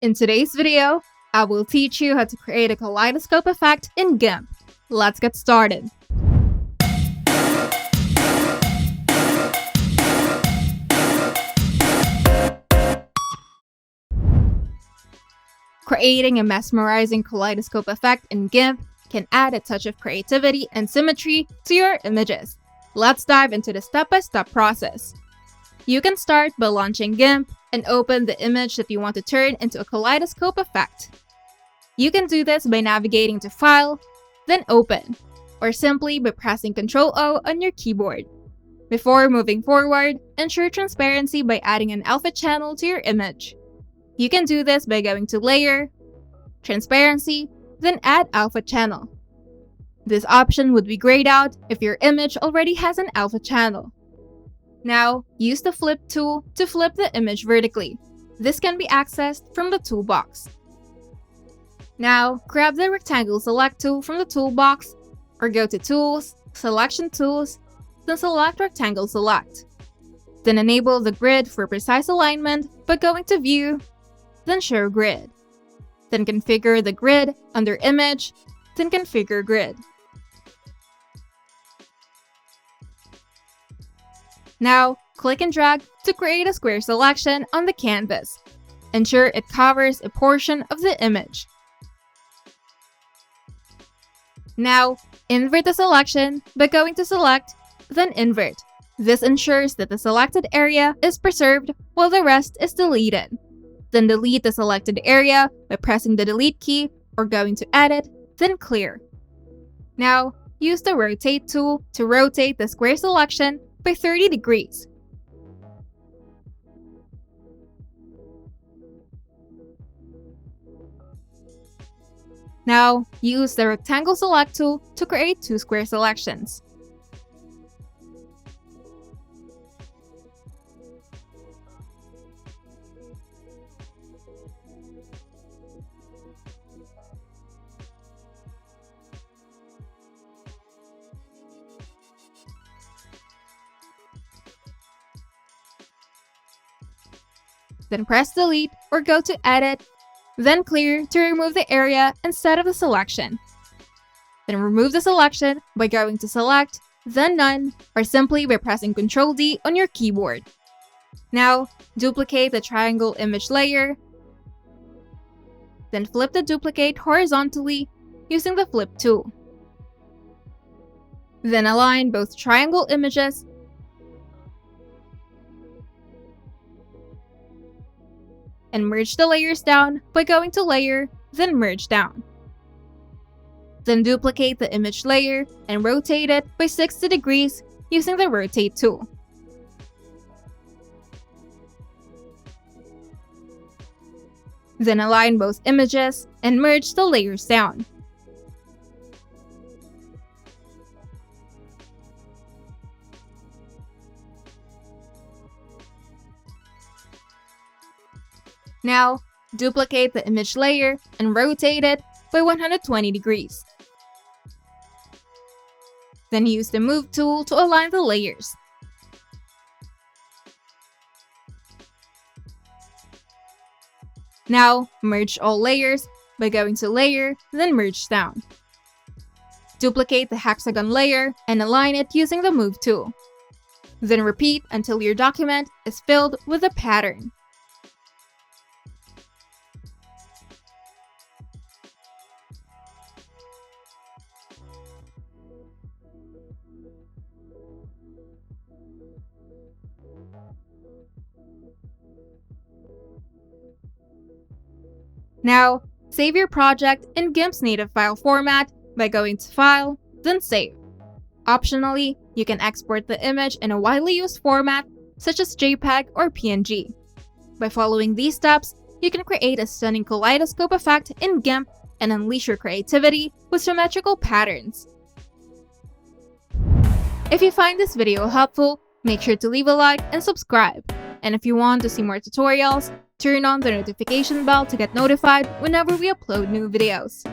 In today's video, I will teach you how to create a kaleidoscope effect in GIMP. Let's get started. Creating a mesmerizing kaleidoscope effect in GIMP can add a touch of creativity and symmetry to your images. Let's dive into the step-by-step process. You can start by launching GIMP and open the image that you want to turn into a kaleidoscope effect. You can do this by navigating to File, then Open, or simply by pressing Ctrl-O on your keyboard. Before moving forward, ensure transparency by adding an alpha channel to your image. You can do this by going to Layer, Transparency, then Add Alpha Channel. This option would be grayed out if your image already has an alpha channel. Now, use the Flip tool to flip the image vertically. This can be accessed from the toolbox. Now, grab the Rectangle Select tool from the toolbox, or go to Tools, Selection Tools, then select Rectangle Select. Then enable the grid for precise alignment by going to View, then Show Grid. Then configure the grid under Image, then Configure Grid. Now, click and drag to create a square selection on the canvas. Ensure it covers a portion of the image. Now, invert the selection by going to Select, then Invert. This ensures that the selected area is preserved while the rest is deleted. Then delete the selected area by pressing the Delete key or going to Edit, then Clear. Now, use the Rotate tool to rotate the square selection by 30 degrees. Now, use the Rectangle Select tool to create two square selections. Then press Delete or go to Edit, then Clear to remove the area instead of the selection. Then remove the selection by going to Select, then None, or simply by pressing Ctrl-D on your keyboard. Now, duplicate the triangle image layer, then flip the duplicate horizontally using the Flip tool. Then align both triangle images and merge the layers down by going to Layer, then Merge Down. Then duplicate the image layer and rotate it by 60 degrees using the Rotate tool. Then align both images and merge the layers down. Now, duplicate the image layer and rotate it by 120 degrees. Then use the Move tool to align the layers. Now, merge all layers by going to Layer, then Merge Down. Duplicate the hexagon layer and align it using the Move tool. Then repeat until your document is filled with a pattern. Now, save your project in GIMP's native file format by going to File, then Save. Optionally, you can export the image in a widely used format such as JPEG or PNG. By following these steps, you can create a stunning kaleidoscope effect in GIMP and unleash your creativity with symmetrical patterns. If you find this video helpful, make sure to leave a like and subscribe. And if you want to see more tutorials, turn on the notification bell to get notified whenever we upload new videos.